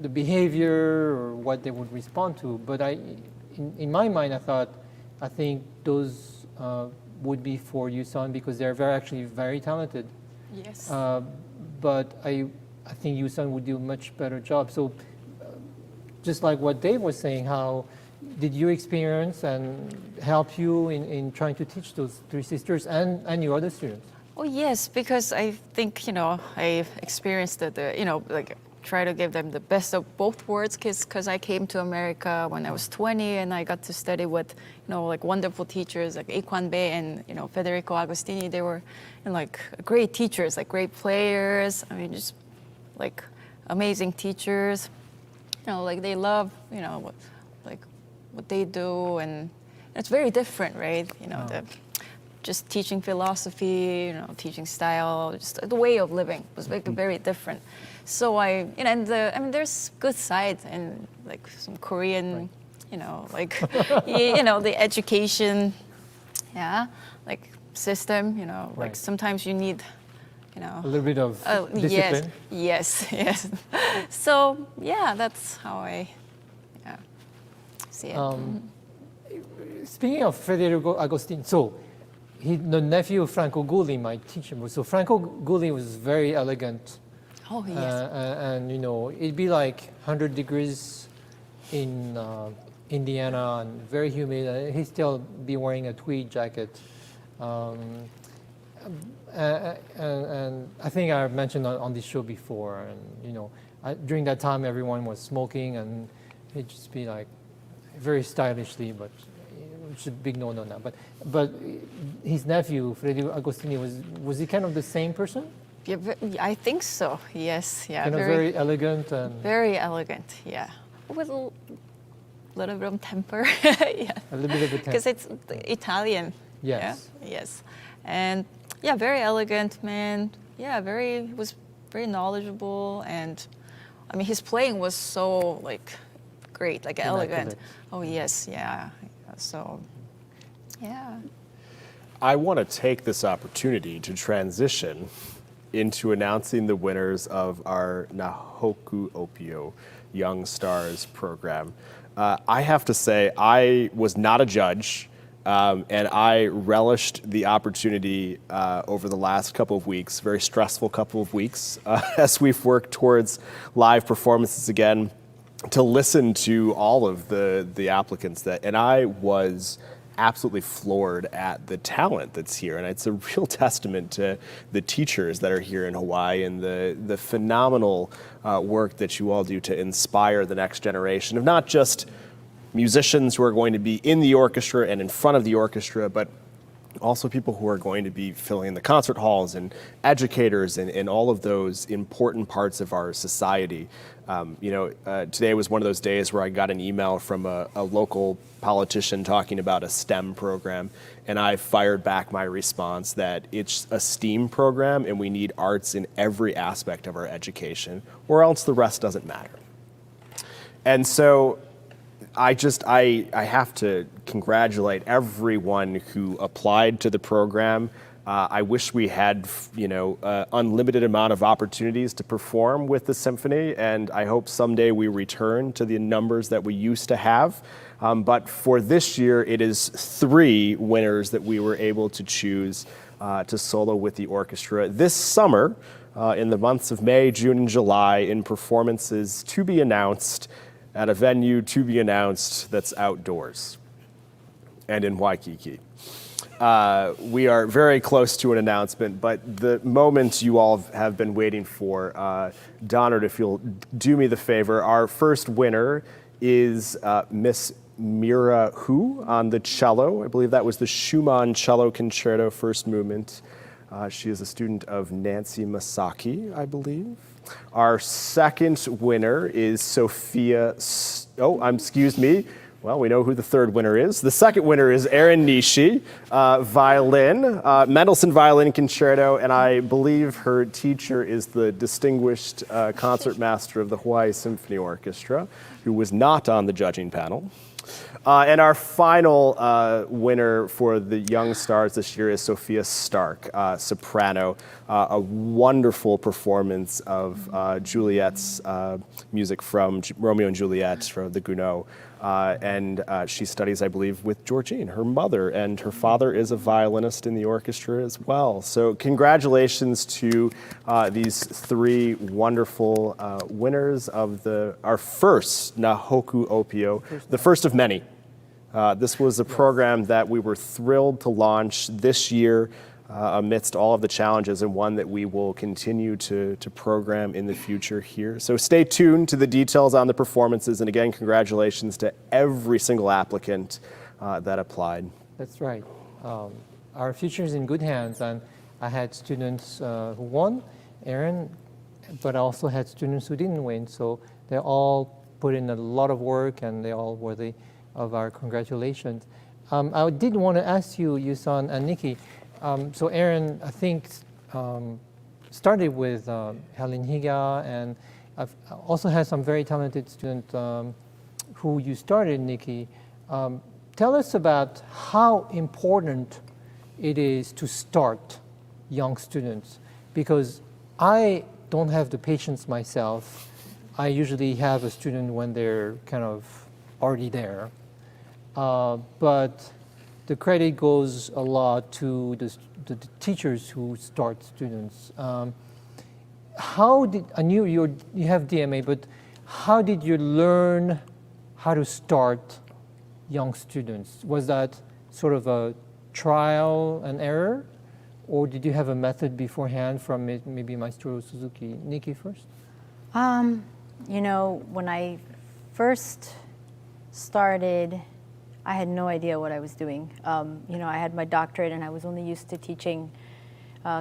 the behavior or what they would respond to. But in my mind, I think those would be for Yuseon because they're actually very talented. Yes. But I think Yuseon would do a much better job. So just like what Dave was saying, how did you experience and help you in trying to teach those three sisters and your other students? Oh yes, because I think I've experienced like try to give them the best of both worlds. Because I came to America when I was 20 and I got to study with like wonderful teachers like Ekwandes and Federico Agostini. They were like great teachers, like great players. I mean, just like amazing teachers. Like they love what they do, and it's very different, right? Just teaching philosophy, teaching style, just the way of living was like very different. So there's good sides and like some Korean, like, the education, like system, like Right. sometimes you need, A little bit of discipline. Yes. So yeah, that's how I see it. Speaking of Federico Agostini, so the nephew of Franco Gulli, my teacher, so Franco Gulli was very elegant. Oh yes. And it'd be like 100 degrees in Indiana and very humid. He'd still be wearing a tweed jacket. And I think I mentioned on this show before, and during that time everyone was smoking, and he'd just be like very stylishly, but it's a big no-no now. But his nephew Federico Agostini was he kind of the same person? Yeah, I think so. Yes. Yeah. Kind of very elegant and very elegant. Yeah. With a little bit of temper. Yeah. a little bit of a temper. Because it's Italian. Yes. Yeah? Yes. And yeah, very elegant man. Yeah, was very knowledgeable, and I mean his playing was so like great, like elegant. Oh yes, yeah. So yeah. I want to take this opportunity to transition into announcing the winners of our Nahoku Opio Young Stars program. I have to say, I was not a judge, and I relished the opportunity over the last couple of weeks, very stressful couple of weeks, as we've worked towards live performances again, to listen to all of the applicants and I was absolutely floored at the talent that's here, and it's a real testament to the teachers that are here in Hawaii and the phenomenal work that you all do to inspire the next generation of not just musicians who are going to be in the orchestra and in front of the orchestra, but also people who are going to be filling the concert halls and educators and all of those important parts of our society. Today was one of those days where I got an email from a local politician talking about a STEM program, and I fired back my response that it's a STEAM program and we need arts in every aspect of our education, or else the rest doesn't matter. And so I have to congratulate everyone who applied to the program. I wish we had, unlimited amount of opportunities to perform with the symphony, and I hope someday we return to the numbers that we used to have. But for this year, it is 3 winners that we were able to choose to solo with the orchestra this summer, in the months of May, June, and July, in performances to be announced at a venue to be announced that's outdoors and in Waikiki. We are very close to an announcement, but the moment you all have been waiting for, Donald, if you'll do me the favor, our first winner is Miss Mira Hu on the cello. I believe that was the Schumann Cello Concerto first movement. She is a student of Nancy Masaki, I believe. Our second winner is Well, we know who the third winner is. The second winner is Erin Nishi, violin, Mendelssohn Violin Concerto, and I believe her teacher is the distinguished concertmaster of the Hawai'i Symphony Orchestra, who was not on the judging panel. And our final winner for the Young Stars this year is Sophia Stark, soprano. A wonderful performance of Juliet's music from Romeo and Juliet, from the Gounod. And she studies, I believe, with Georgine, her mother, and her father is a violinist in the orchestra as well. So congratulations to these three wonderful winners of our first Nahoku Opio, the first of many. This was a program that we were thrilled to launch this year amidst all of the challenges, and one that we will continue to program in the future here. So stay tuned to the details on the performances, and again, congratulations to every single applicant that applied. That's right. Our future is in good hands, and I had students who won, Erin, but I also had students who didn't win, so they all put in a lot of work, and they're all worthy of our congratulations. I did want to ask you, Yuseon and Nikki, so Erin, I think, started with Helen Higa, and I've also had some very talented students who you started, Nikki. Tell us about how important it is to start young students, because I don't have the patience myself. I usually have a student when they're kind of already there. But the credit goes a lot to the teachers who start students. How did, I knew you have DMA, but how did you learn how to start young students? Was that sort of a trial and error, or did you have a method beforehand from maybe Maestro Suzuki? Nikki first. You know, when I first started, I had no idea what I was doing. You know, I had my doctorate and I was only used to teaching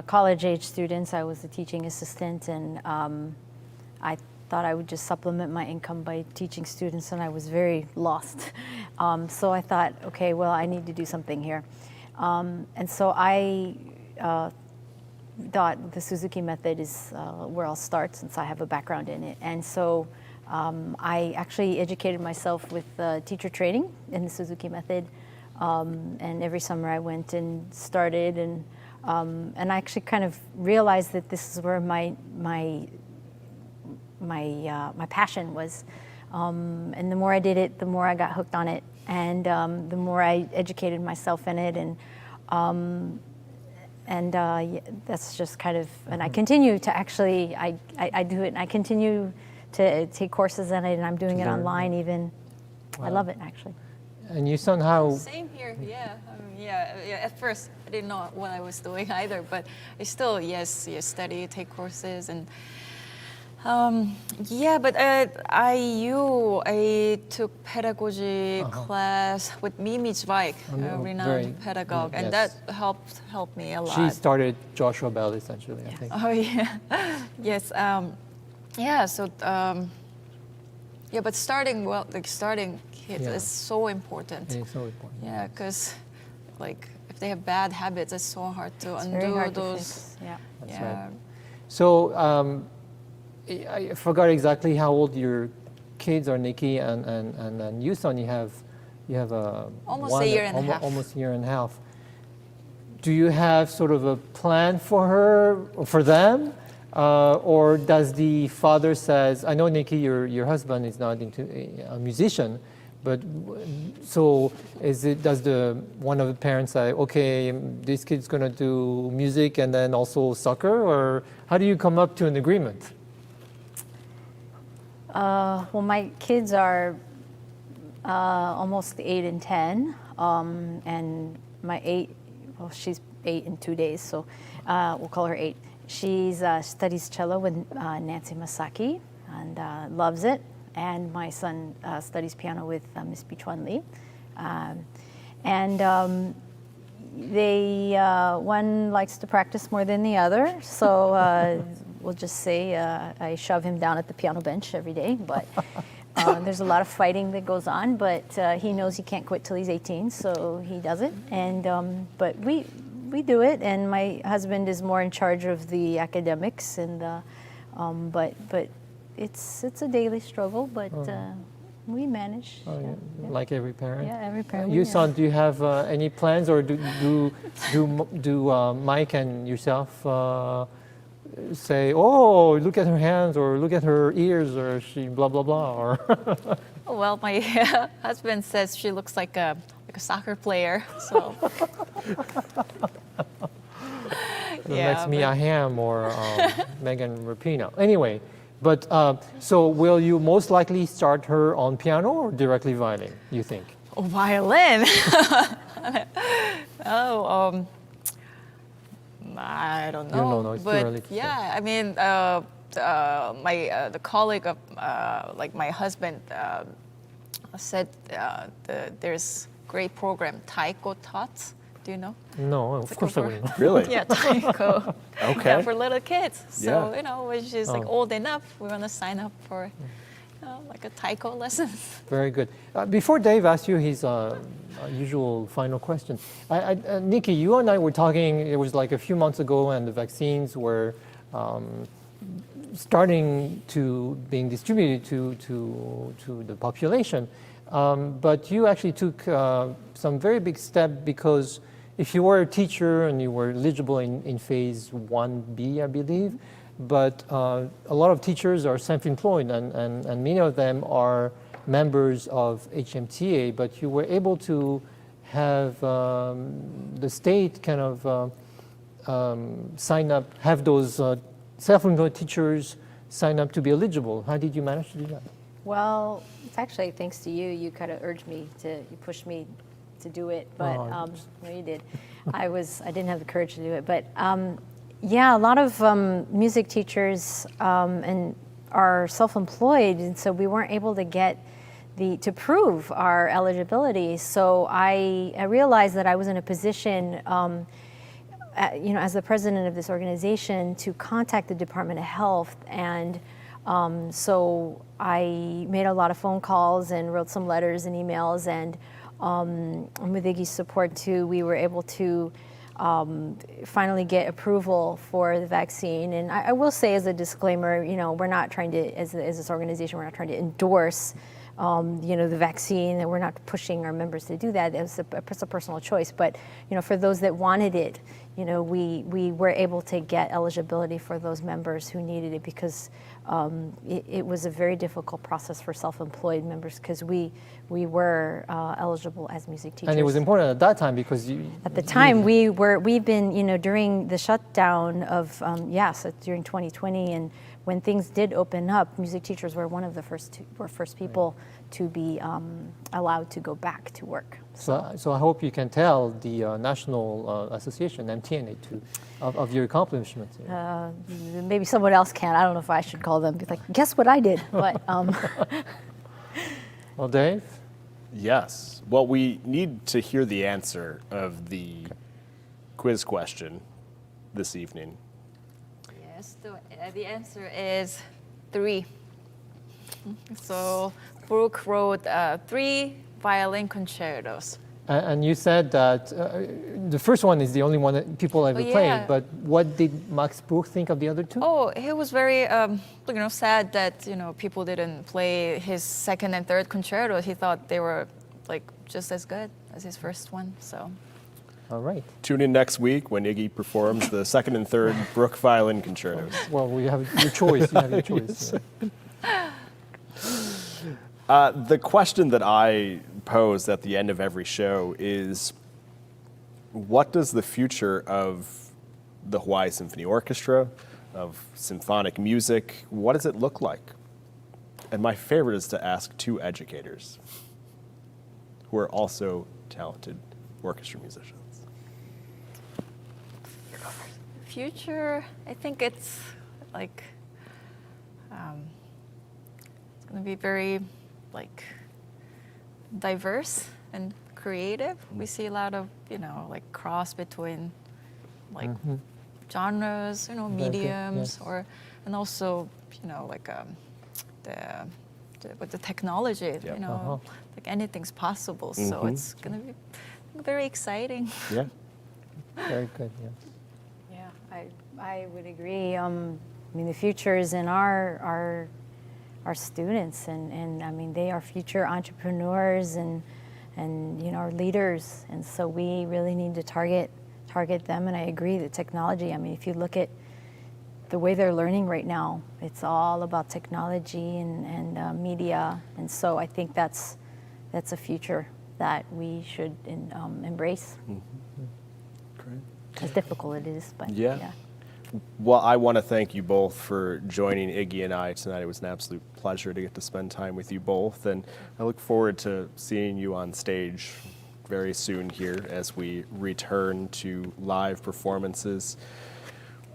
college-age students. I was a teaching assistant, and I thought I would just supplement my income by teaching students, and I was very lost. So I thought, okay, well, I need to do something here. And so I thought the Suzuki method is where I'll start, since I have a background in it. And so I actually educated myself with teacher training in the Suzuki method, and every summer I went and started, and I actually kind of realized that this is where my passion was, and the more I did it, the more I got hooked on it, and the more I educated myself in it, and that's just kind of, and I continue to actually, I do it, and I continue to take courses in it, and I'm doing it online even. Wow. I love it, actually. And you somehow... Same here, yeah. Yeah. At first, I didn't know what I was doing either, but I still, yes, study, take courses, and yeah, but I took pedagogy class with Mimi Zweig, a renowned pedagogue, and that helped me a lot. She started Joshua Bell, essentially, I think. Oh, yeah. Yes. Yeah, so, yeah, but starting kids is so important. It is so important. Yeah, because, like, if they have bad habits, it's so hard to undo those. Yeah. That's right. So, I forgot exactly how old your kids are, Nikki, and Yuseon, you have almost a year and a half. Almost a year and a half. Do you have sort of a plan for her, or for them? Or does the father says, I know, Nikki, your husband is not into a musician, but so does one of the parents say, okay, this kid's gonna do music and then also soccer, or how do you come up to an agreement? Well, my kids are almost 8 and 10, and my 8, well, she's 8 in 2 days, so we'll call her 8. She studies cello with Nancy Masaki and loves it. And my son studies piano with Miss Bichuan Lee. And one likes to practice more than the other. So we'll just say I shove him down at the piano bench every day. But There's a lot of fighting that goes on, but he knows he can't quit till he's 18, so he does it. And but we do it, and my husband is more in charge of the academics, and but it's a daily struggle, but we manage. Oh, yeah. Like every parent. Yeah, every parent. Yuseon, do you have any plans, or do Mike and yourself say, "Oh, look at her hands," or "Look at her ears," or "She blah blah blah"? Or Well, my husband says she looks like a soccer player. So that's Mia Hamm or Megan Rapinoe. Anyway, but so will you most likely start her on piano or directly violin, you think? Oh, violin. Oh, I don't know. You don't know, it's too but early to say. yeah, I mean, the colleague of like my husband said there's great program Taiko taught. Do you know? No, of course I wouldn't. Really? Yeah, Taiko. Okay. Yeah, for little kids. So Yeah. you know, when she's like old enough, we want to sign up for like a Taiko lesson. Very good. Before Dave asks you his usual final question, Nikki, you and I were talking, it was like a few months ago, and the vaccines were starting to being distributed to the population. But you actually took some very big step, because if you were a teacher and you were eligible in phase 1B, I believe, but a lot of teachers are self-employed, and many of them are members of HMTA, but you were able to have the state kind of sign up, have those self-employed teachers sign up to be eligible. How did you manage to do that? Well, it's actually thanks to you. You kind of urged me you pushed me to do it, but no, you did. I didn't have the courage to do it, but yeah, a lot of music teachers and are self-employed, and so we weren't able to get to prove our eligibility. So I realized that I was in a position, as the president of this organization, to contact the Department of Health, and so I made a lot of phone calls and wrote some letters and emails, and with Iggy's support too, we were able to finally get approval for the vaccine. And I will say, as a disclaimer, we're not trying to, as this organization, we're not trying to endorse the vaccine, and we're not pushing our members to do that. It's a personal choice. But for those that wanted it, we were able to get eligibility for those members who needed it, because it was a very difficult process for self-employed members, because we were eligible as music teachers. And it was important at that time, because at the time we've been during the shutdown of during 2020, and when things did open up, music teachers were one of the first people to be allowed to go back to work. So I hope you can tell the National Association, MTNA, of your accomplishments. Maybe someone else can. I don't know if I should call them. Be like, guess what I did? But well, Dave? Yes. Well, we need to hear the answer of the quiz question this evening. Yes, the answer is 3. So Brooke wrote 3 violin concertos. And you said that the first one is the only one that people ever played, but what did Max Bruch think of the other 2? Oh, he was very sad that people didn't play his second and third concertos. He thought they were like just as good as his first one. So. All right. Tune in next week when Iggy performs the second and third Brooke violin concertos. Well, we have your choice. You have your choice. The question that I pose at the end of every show is, what does the future of the Hawaii Symphony Orchestra, of symphonic music, what does it look like? And my favorite is to ask 2 educators who are also talented orchestra musicians. Future, I think it's like it's going to be very diverse and creative. We see a lot of like cross between genres, mediums, yes. and also like the with the technology. Yep. You know, like anything's possible. So it's gonna be very exciting. Yeah. Very good. Yeah. Yeah, I would agree. I mean, the future is in our students, and I mean, they are future entrepreneurs and you know, our leaders, and so we really need to target them. And I agree, the technology. I mean, if you look at the way they're learning right now, it's all about technology and media, and so I think that's a future that we should embrace. Great. As difficult it is, but Yeah. Well, I want to thank you both for joining Iggy and I tonight. It was an absolute pleasure to get to spend time with you both, and I look forward to seeing you on stage very soon here as we return to live performances,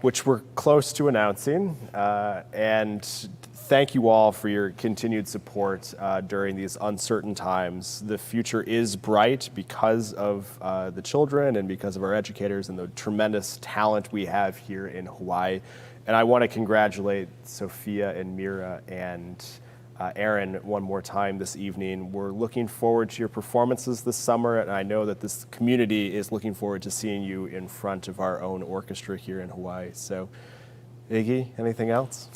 which we're close to announcing. And thank you all for your continued support during these uncertain times. The future is bright because of the children and because of our educators and the tremendous talent we have here in Hawaii. And I want to congratulate Sophia and Mira and Aaron one more time this evening. We're looking forward to your performances this summer, and I know that this community is looking forward to seeing you in front of our own orchestra here in Hawaii. So, Iggy, anything else?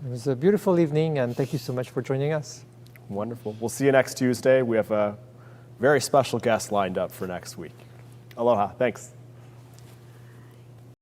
It was a beautiful evening, and thank you so much for joining us. Wonderful. We'll see you next Tuesday. We have a very special guest lined up for next week. Aloha. Thanks.